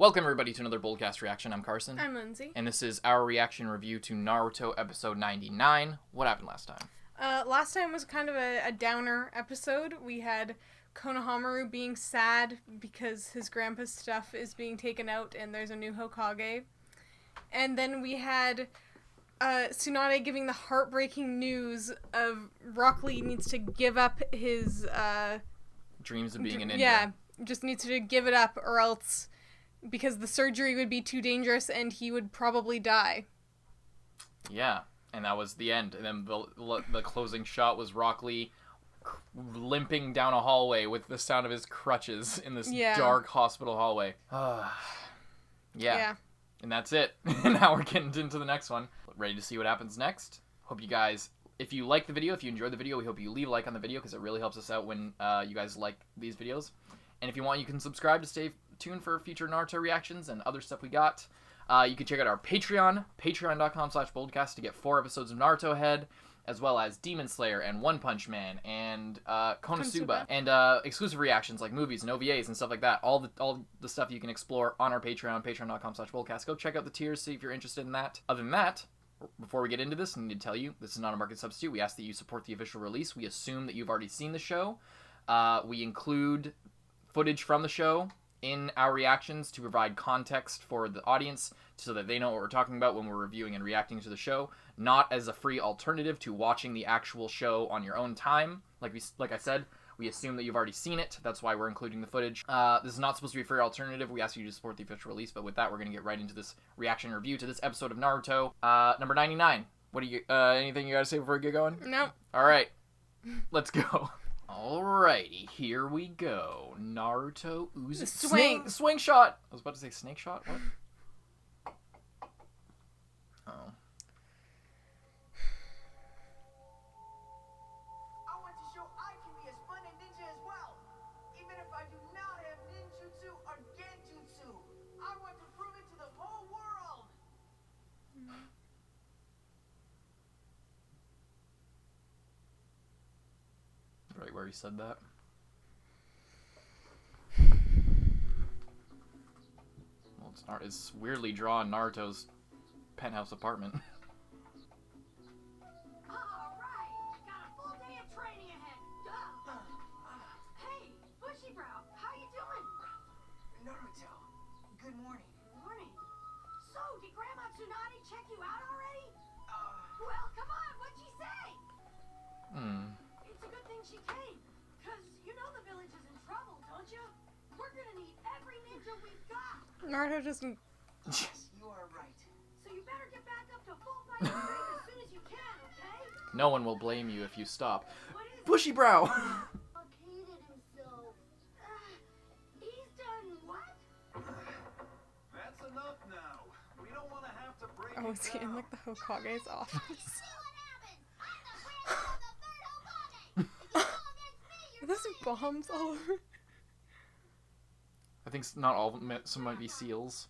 Welcome everybody to another Boldcast reaction. I'm Carson. I'm Lindsay. And this is our reaction review to Naruto episode 99. What happened last time? Last time was kind of a downer episode. We had Konosuba being sad because his grandpa's stuff is being taken out and there's a new Hokage. And then we had Tsunade giving the heartbreaking news of Rock Lee needs to give up his... dreams of being an ninja. Yeah, just needs to give it up or else... because the surgery would be too dangerous and he would probably die. Yeah, and that was the end. And then the closing shot was Rock Lee limping down a hallway with the sound of his crutches in this dark hospital hallway. Yeah. And that's it. Now we're getting into the next one. Ready to see what happens next? Hope you guys, if you like the video, if you enjoyed the video, we hope you leave a like on the video because it really helps us out when you guys like these videos. And if you want, you can subscribe to stay tuned for future Naruto reactions and other stuff we got. You can check out our Patreon, patreon.com/boldcast to get 4 episodes of Naruto ahead, as well as Demon Slayer and One Punch Man and Konosuba. And exclusive reactions like movies and OVAs and stuff like that. All the stuff you can explore on our Patreon, patreon.com/boldcast. Go check out the tiers, see if you're interested in that. Other than that, before we get into this, I need to tell you, this is not a market substitute. We ask that you support the official release. We assume that you've already seen the show. We include footage from the show in our reactions to provide context for the audience so that they know what we're talking about when we're reviewing and reacting to the show, not as a free alternative to watching the actual show on your own time. Like I said, we assume that you've already seen it. That's why we're including the footage. This is not supposed to be a free alternative. We ask you to support the official release, but with that, we're going to get right into this reaction review to this episode of Naruto, number 99. What do you, anything you gotta say before we get going? No. All right, let's go. Alrighty, here we go. Naruto Swing shot. I was about to say snake shot. What? Oh. I want to show I can be as fun a ninja as well, even if I do not have ninjutsu or genjutsu. I want to prove it to the whole world. Right where he said that. Well, it's weirdly drawn Naruto's penthouse apartment. Alright, got a full day of training ahead. Hey, Bushybrow, how you doing? Naruto, good morning. Morning. So, did Grandma Tsunade check you out already? Well, come on, what'd she say? It's a good thing she came, because you know the village is in trouble, don't you? We're gonna need every ninja we've got. Naruto doesn't... Yes, you are right. So you better get back up to full fight strength as soon as you can, okay? No one will blame you if you stop. What is Bushybrow! Hated himself. He's done what? That's enough now. We don't want to have to break Oh, it is he in, down. like, the Hokage's office? There's bombs all over. I think not all of them, some might be seals.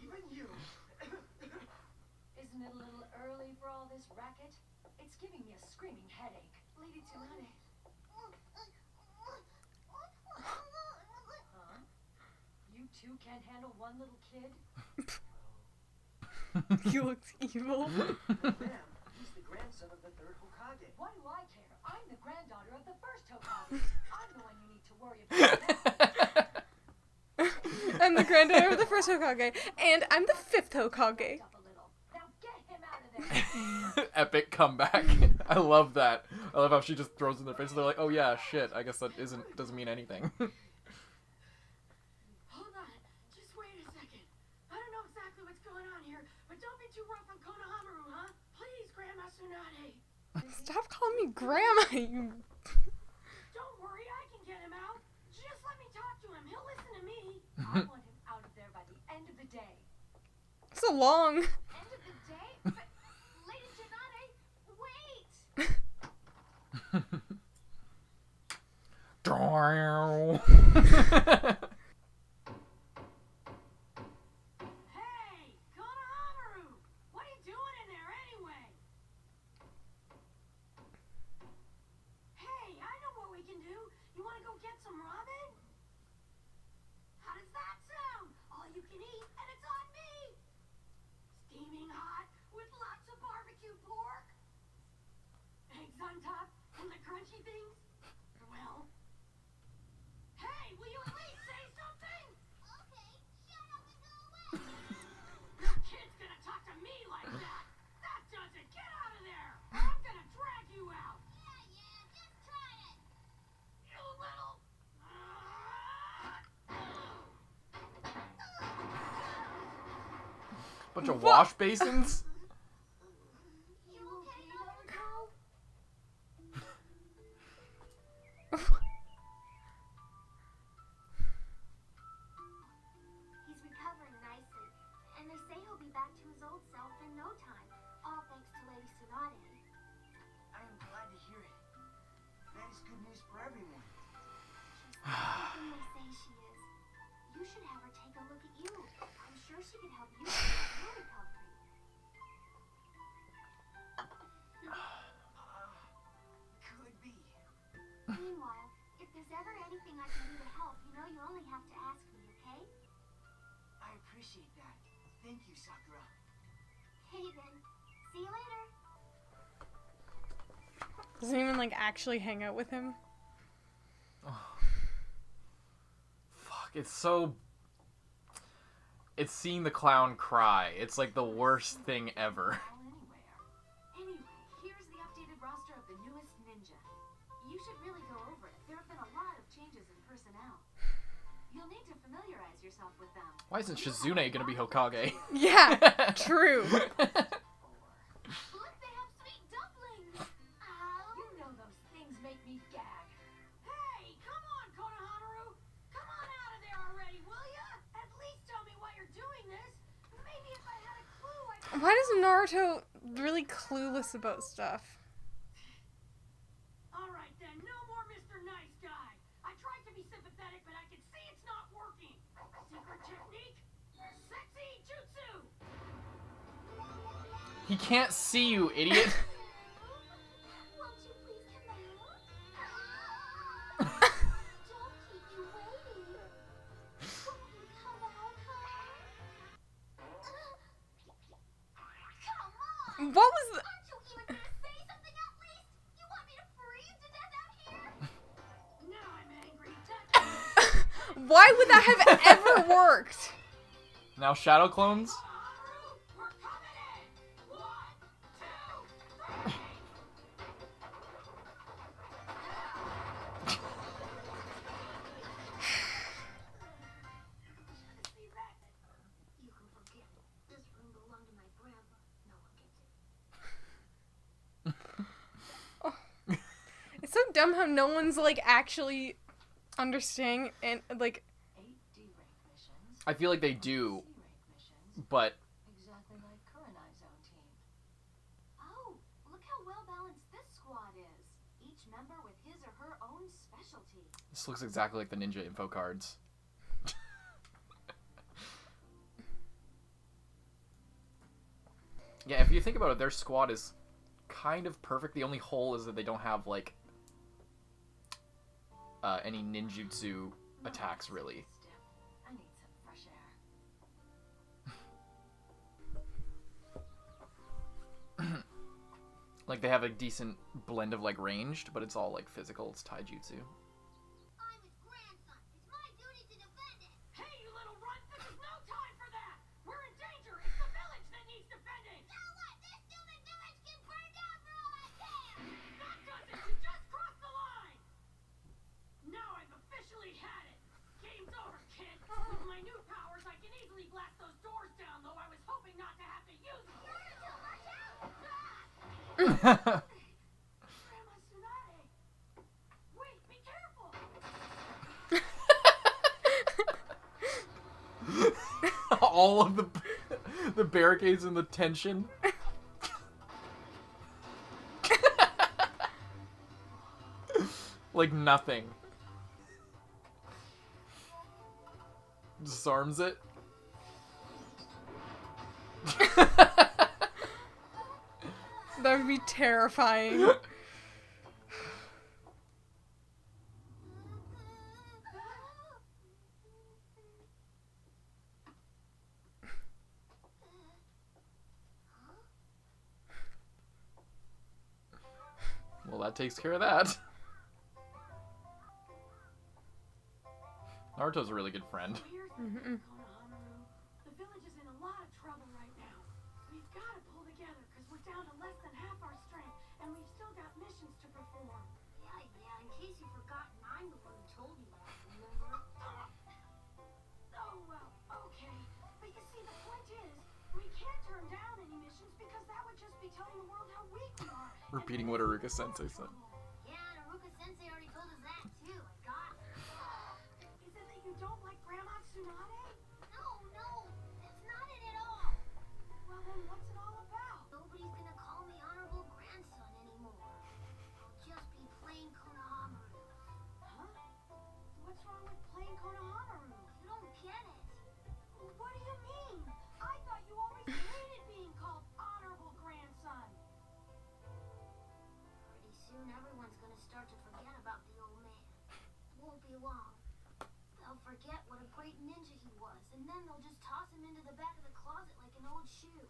Even you. Isn't it a little early for all this racket? It's giving me a screaming headache. Lady Tsunade. Huh? You two can't handle one little kid? He looks evil. Ma'am, he's the grandson of the third Hokage. What do I care? I'm the granddaughter of the first Hokage. I'm the one you need to worry about now. I'm the granddaughter of the first Hokage, and I'm the 5th Hokage. Up a little. Now get him out of there. Epic comeback. I love that. I love how she just throws in their face and they're like, oh yeah, shit, I guess that doesn't mean anything. Hold on. Just wait a second. I don't know exactly what's going on here, but don't be too rough on Konosuba, huh? Please, Grandma Tsunade. Stop calling me Grandma, you... Don't worry, I can get him out. Just let me talk to him. He'll listen to me. I want him out of there by the end of the day. So long. End of the day? But, Lady Tsunade, wait! Bunch of wash basins. You okay, Naruto? He's recovering nicely, and they say he'll be back to his old self in no time, all thanks to Lady Tsunade. I am glad to hear it. That is good news for everyone. She's everything they say she is. You should have her take a look at you. I'm sure she could help you with your recovery. Could be. Meanwhile, if there's ever anything I can do to help, you know you only have to ask me, okay? I appreciate that. Thank you, Sakura. Hey then. See you later. Doesn't even like actually hang out with him. Fuck, it's so... It's seeing the clown cry. It's like the worst thing ever. Anyway, here's the updated roster of the newest ninja. You should really go over it. There have been a lot of changes in personnel. You'll need to familiarize yourself with them. Why isn't Shizune gonna be Hokage? Yeah, true. Look, they have sweet dumplings! You know those things make me gag. Hey, come on, Konohamaru! Come on out of there already, will ya? At least tell me why you're doing this. Maybe if I had a clue, I could... Why does Naruto really clueless about stuff? Alright then, no more Mr. Nice Guy. I tried to be sympathetic, but I can see it's not working. Secret technique? Sexy jutsu! He can't see you, idiot. Won't you please come out? Don't keep you waiting. Won't you come out, Come on! What was the... Aren't you even gonna say something at least? You want me to freeze to death out here? Now I'm angry. Why would that have ever worked? Now shadow clones? Konohamaru, we're coming in! 1, 2, 3! See that? You can forget it. This room belonged to my grandpa. No one gets it. It's so dumb how no one's like actually understanding and like 8 D-rank missions. I feel like they do, C-rank missions. but Exactly like Kurenai's own team. Oh, look how well balanced this squad is. Each member with his or her own specialty. this looks exactly like the ninja info cards. Yeah, if you think about it, their squad is kind of perfect. The only hole is that they don't have, like, any ninjutsu attacks, really. Stiff. I need some fresh air. Like, they have a decent blend of, like, ranged, but it's all, like, physical. It's taijutsu. I'm his grandson. It's my duty to defend it. Hey, you little runt! This is no time for that! We're in danger! It's the village that needs defending! So what? This stupid village can burn down for all I care. That doesn't! You just crossed the line! Now I've officially had it! Game's over, kid! With my new powers, I can easily blast those doors down, though I was hoping not to have to use them! Naruto, watch out! Grandma Tsunade! Wait, be careful! All of the barricades and the tension. Like nothing. Disarms it. that would be terrifying. Well, that takes care of that. Naruto's a really good friend. Here's the thing, Konohamaru. The village is in a lot of trouble right now. We've got to pull together because we're down to less than half our strength, and we've still got missions to perform. Yeah, in case you've forgotten, I'm the one who told you that, remember? Oh, well, okay. But you see, the point is, we can't Repeating what Aruka Sensei said. Yeah, Naruto Sensei already told us that too. I got it. Is it that you don't like Grandma Tsunade? No, that's not it at all. Well, then what's it all about? Nobody's gonna call me honorable grandson anymore. I'll just be plain Konohamaru. Huh? What's wrong with plain Konohamaru? You don't get it. What do you mean? I thought you always hated being called honorable grandson. Pretty soon everyone's gonna start to forget about the old man. Won't be long. They'll forget what a great ninja he was, and then they'll just toss him into the back of the closet like an old shoe.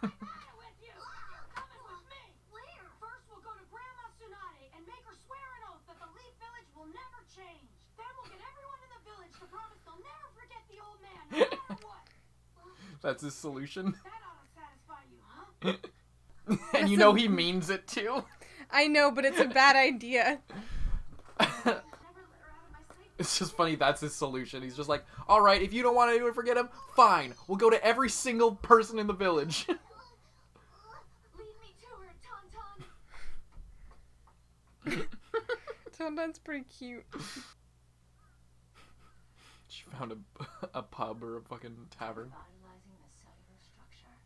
I'm out with you. You're coming with me. Where? First, we'll go to Grandma Tsunade and make her swear an oath that the Leaf Village will never change. Then we'll get everyone in the village to promise they'll never forget the old man, no matter what. That's his solution. That ought to satisfy you, huh? And you know he means it too. I know, but it's a bad idea. Never let her out of my sight. It's just funny, that's his solution. He's just like, alright, if you don't want anyone to forget him, fine. We'll go to every single person in the village. Lead me to her, Tauntaun. Tauntaun's pretty cute. She found a pub or a fucking tavern. Revitalizing the cellular structure.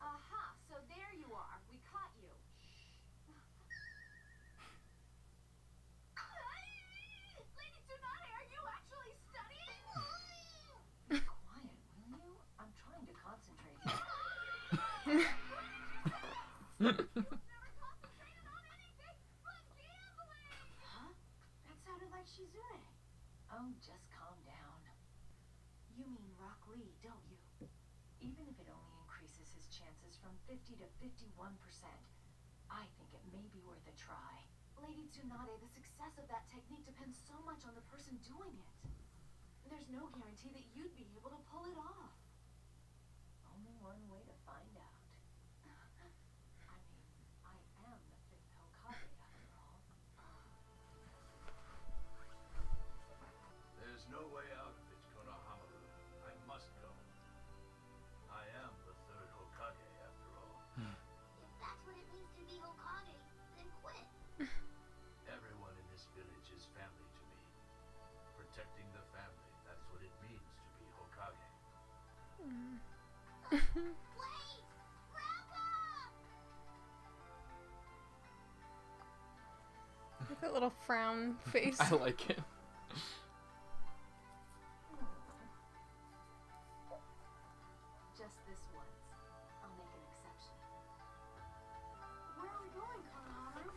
Aha, so there you are. We caught you. Lady Tsunade, are you actually studying? Be quiet, will you? I'm trying to concentrate. Never concentrated on anything but gambling! Huh? That sounded like Shizune. Oh, just calm down. You mean Rock Lee, don't you? Even if it only increases his chances from 50 to 51%, I think it may be worth a try. Lady Tsunade, the success of that technique depends so much on the person doing it. There's no guarantee that you'd be able to pull it off. Only one way to find out. I mean, I am the 5th Hokage after all. There's no way out of it, Konohamaru. I must go. I am the 3rd Hokage after all. If that's what it means to be Hokage, then quit. Everyone in this village is family to me. Protecting the family, that's what it means to be Hokage. Wait! Grandpa! Look at that little frown face. I like it. Just this once. I'll make an exception. Where are we going, Konohamaru?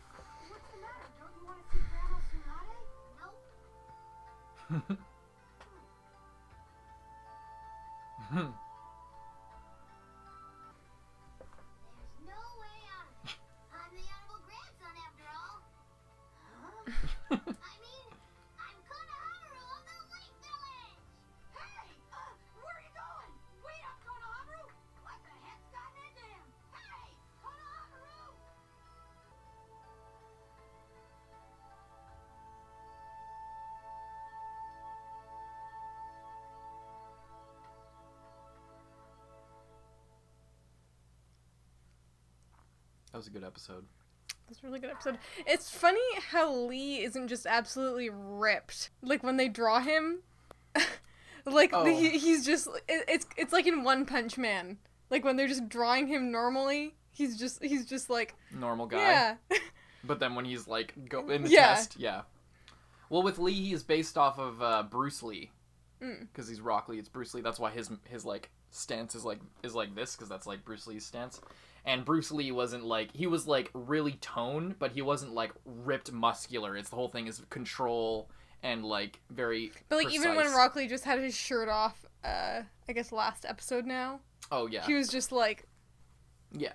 What's the matter? Don't you want to see Grandma Tsunade? Nope. There's no way out of it. I'm the honorable grandson after all. Huh? I mean, I'm Konohamaru of the Lake Village! Hey! Where are you going? Wait up, Konohamaru! What the heck's gotten into him? Hey! Konohamaru! That was a good episode. That's a really good episode. It's funny how Lee isn't just absolutely ripped. Like when they draw him, like Oh. he's just it's like in One Punch Man. Like when they're just drawing him normally, he's just like Normal guy. yeah. But then when he's like in the Yeah. test, yeah. Well, with Lee, he is based off of Bruce Lee, because he's Rock Lee. It's Bruce Lee. That's why his like stance is like this, because that's like Bruce Lee's stance. And Bruce Lee wasn't like, he was like really toned, but he wasn't like ripped muscular. It's the whole thing is control and like very. But like precise. even when Rock Lee just had his shirt off, I guess last episode now, Oh yeah. he was just like Yeah.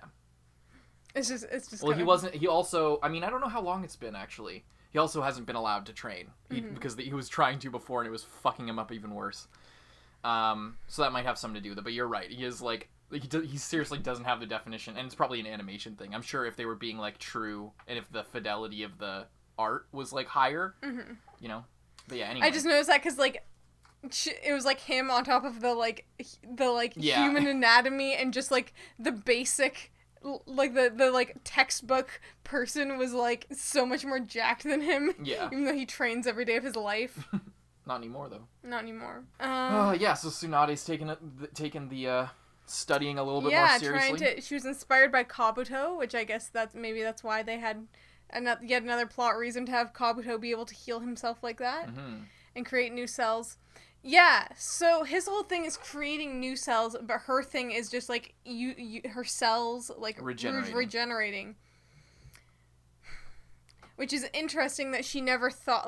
it's just Well, kinda... he wasn't. He also. I mean, I don't know how long it's been actually. He also hasn't been allowed to train because he was trying to before, and it was fucking him up even worse. So that might have something to do with it. But you're right. He is like he seriously doesn't have the definition, and it's probably an animation thing. I'm sure if they were being like true, and if the fidelity of the art was like higher, you know. But yeah. Anyway. I just noticed that because like it was like him on top of the Yeah. human anatomy, and just like the basic like the like textbook person was like so much more jacked than him. Yeah. Even though he trains every day of his life. Not anymore though. Not anymore. Yeah, so Tsunade's taken the studying a little bit more seriously. She was inspired by Kabuto, which I guess that's why they had yet another plot reason to have Kabuto be able to heal himself like that and create new cells. Yeah, so his whole thing is creating new cells, but her thing is just like her cells like regenerating. Which is interesting that she never thought,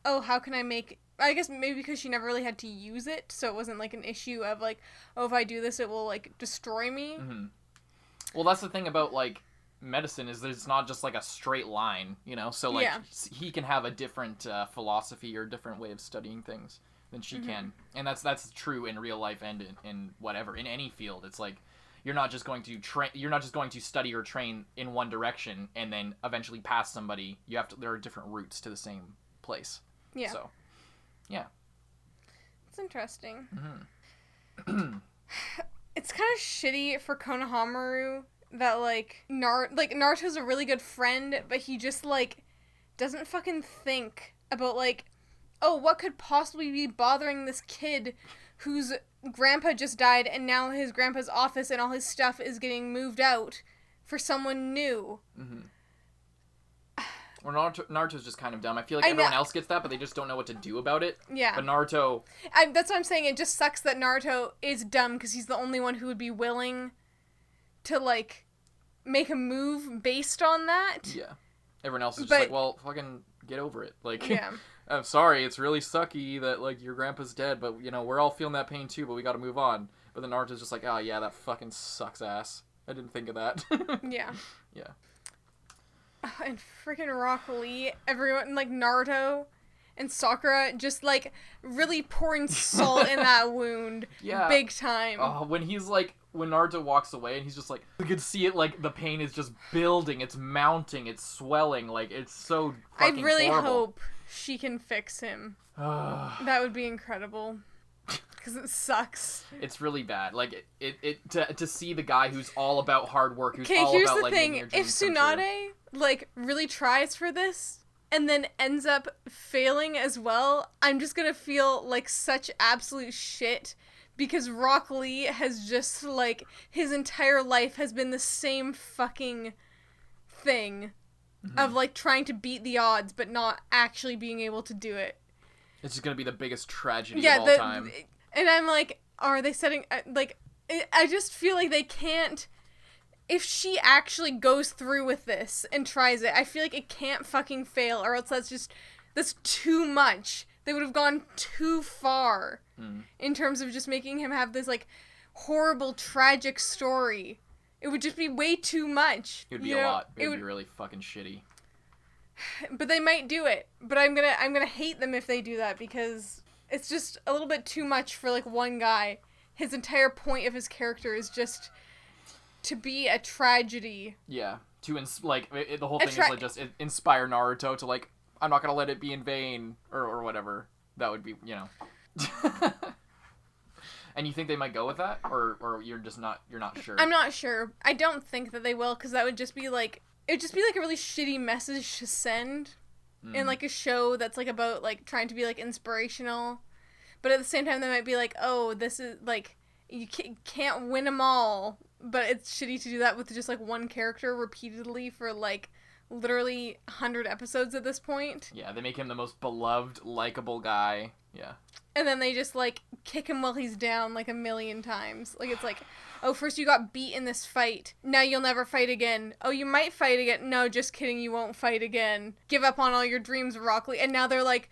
oh, how can I make... I guess maybe because she never really had to use it, so it wasn't, like, an issue of, like, oh, if I do this, it will, like, destroy me. Mm-hmm. Well, that's the thing about, like, medicine, is that it's not just, like, a straight line, you know? So, like, he can have a different philosophy or different way of studying things than she can. And that's true in real life and in whatever. In any field, it's like... You're not just going to study or train in one direction and then eventually pass somebody. There are different routes to the same place. Yeah. So, yeah. It's interesting. It's kind of shitty for Konohamaru that, like, Naruto's a really good friend, but he just, like, doesn't fucking think about, like, oh, what could possibly be bothering this kid whose grandpa just died, and now his grandpa's office and all his stuff is getting moved out for someone new. Well, Naruto's just kind of dumb. I feel like everyone else gets that, but they just don't know what to do about it. Yeah. But Naruto... That's what I'm saying. It just sucks that Naruto is dumb, because he's the only one who would be willing to, like, make a move based on that. Yeah. Everyone else is just like, well, fucking get over it. Like... Yeah. I'm sorry, it's really sucky that, like, your grandpa's dead, but, you know, we're all feeling that pain too, but we gotta move on. But then Naruto's just like, oh, yeah, that fucking sucks ass. I didn't think of that. Yeah. Yeah. And freaking Rock Lee, everyone, like, Naruto and Sakura just, like, really pouring salt in that wound. Yeah. Big time. When Naruto walks away and he's just like, you could see it, like, the pain is just building, it's mounting, it's swelling, like, it's so fucking I really horrible. hope she can fix him. That would be incredible. Because it sucks. It's really bad. Like, to see the guy who's all about hard work, who's all about, like, making your dreams come true. If Tsunade, like, really tries for this, and then ends up failing as well, I'm just gonna feel like such absolute shit, because Rock Lee has just, like, his entire life has been the same fucking thing of, like, trying to beat the odds, but not actually being able to do it. It's just gonna be the biggest tragedy of all time. And I'm like, are they setting, like, I just feel like they can't, if she actually goes through with this and tries it, I feel like it can't fucking fail, or else that's too much. They would have gone too far in terms of just making him have this, like, horrible, tragic story. It would just be way too much. It would be a lot. It would be really fucking shitty. But they might do it. But I'm gonna hate them if they do that, because it's just a little bit too much for, like, one guy. His entire point of his character is just to be a tragedy. Yeah. The whole thing is, like, just inspire Naruto to, like, I'm not gonna let it be in vain, or whatever. That would be, you know. And you think they might go with that, or you're not sure? I'm not sure. I don't think that they will, because that would just be like, it would just be like a really shitty message to send in, like, a show that's, like, about, like, trying to be, like, inspirational, but at the same time they might be like, oh, this is, like, you can't win them all, but it's shitty to do that with just, like, one character repeatedly for, like, literally 100 episodes at this point. Yeah, they make him the most beloved, likable guy. Yeah. And then they just, like, kick him while he's down, like, 1,000,000 times. Like, it's like, oh, first you got beat in this fight. Now you'll never fight again. Oh, you might fight again. No, just kidding, you won't fight again. Give up on all your dreams, Rock Lee. And now they're, like,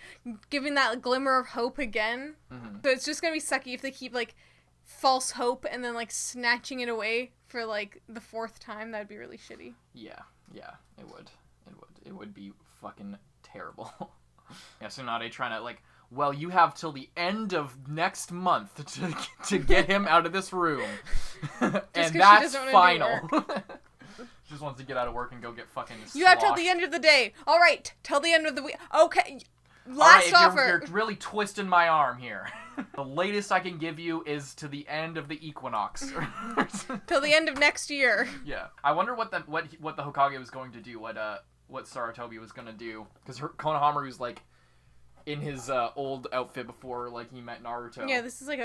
giving that glimmer of hope again. So it's just gonna be sucky if they keep, like, false hope and then, like, snatching it away for, like, the 4th time. That'd be really shitty. Yeah, it would. It would be fucking terrible. Yeah, Tsunade trying to, like, well, you have till the end of next month to get him out of this room. And that's final. She just wants to get out of work and go get fucking sloshed. You have till the end of the day. All right, till the end of the week. Okay. Last All right, offer. You're really twisting my arm here. The latest I can give you is to the end of the equinox. Till the end of next year. Yeah. I wonder what the Hokage was going to do. What Sarutobi was going to do, because Konohamaru's like in his old outfit before like he met Naruto. Yeah, this is like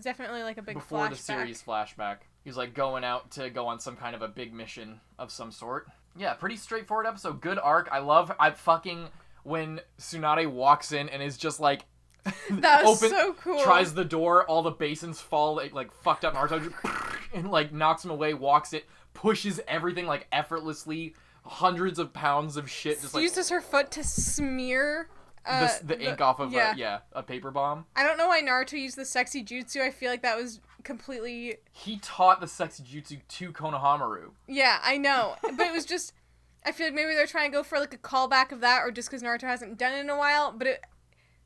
definitely like a big before flashback. the series flashback. He's like going out to go on some kind of a big mission of some sort. Yeah, pretty straightforward episode. Good arc. I fucking when Tsunade walks in and is just like that was so cool. Tries the door, all the basins fall like fucked up Naruto and like knocks him away, walks it, pushes everything like effortlessly, hundreds of pounds of shit just like uses her foot to smear the ink off of a paper bomb. I don't know why Naruto used the sexy jutsu. I feel like that was completely... He taught the sexy jutsu to Konohamaru. Yeah, I know. But it was just... I feel like maybe they're trying to go for like a callback of that, or just because Naruto hasn't done it in a while, but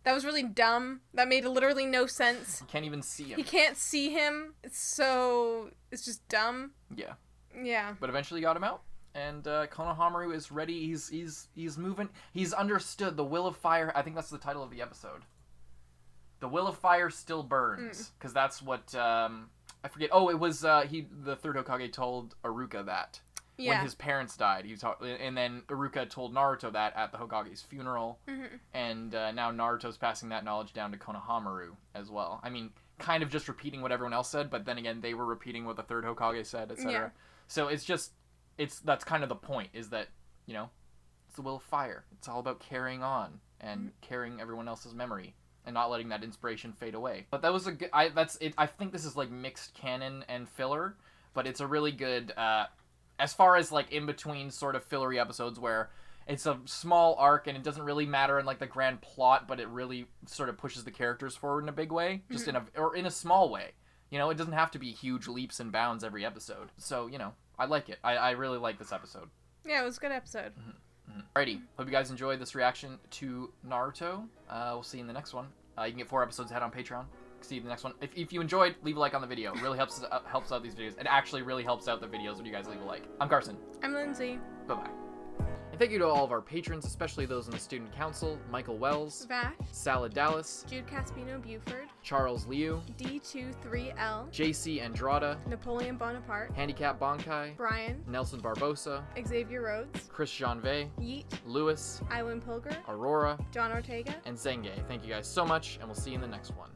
that was really dumb. That made literally no sense. You can't even see him. He can't see him, so it's just dumb. Yeah. Yeah. But eventually got him out. And Konohamaru is ready. He's moving. He's understood the will of fire. I think that's the title of the episode. The will of fire still burns, because that's what I forget. Oh, it was the third Hokage told Iruka that when his parents died. And then Iruka told Naruto that at the Hokage's funeral. And now Naruto's passing that knowledge down to Konohamaru as well. I mean, kind of just repeating what everyone else said, but then again, they were repeating what the third Hokage said, etc. Yeah. So that's kind of the point, is that, you know, it's the will of fire. It's all about carrying on and carrying everyone else's memory and not letting that inspiration fade away. But that was a good... I think this is like mixed canon and filler, but it's a really good... as far as like in between sort of fillery episodes where it's a small arc and it doesn't really matter in like the grand plot, but it really sort of pushes the characters forward in a big way, just in a small way. You know, it doesn't have to be huge leaps and bounds every episode. So, you know, I like it. I really like this episode. Yeah, it was a good episode. Alrighty, hope you guys enjoyed this reaction to Naruto. We'll see you in the next one. You can get 4 episodes ahead on Patreon. See you in the next one. If you enjoyed, leave a like on the video. It really helps out these videos. It actually really helps out the videos when you guys leave a like. I'm Carson. I'm Lindsay. Bye-bye. And thank you to all of our patrons, especially those in the Student Council: Michael Wells, Vash, Salad Dallas, Jude Caspino Buford, Charles Liu, D23L, JC Andrada, Napoleon Bonaparte, Handicap Bonkai, Brian, Nelson Barbosa, Xavier Rhodes, Chris Janvey, Yeet, Lewis, Iwan Pilger, Aurora, John Ortega. and Zenge. Thank you guys so much, and we'll see you in the next one.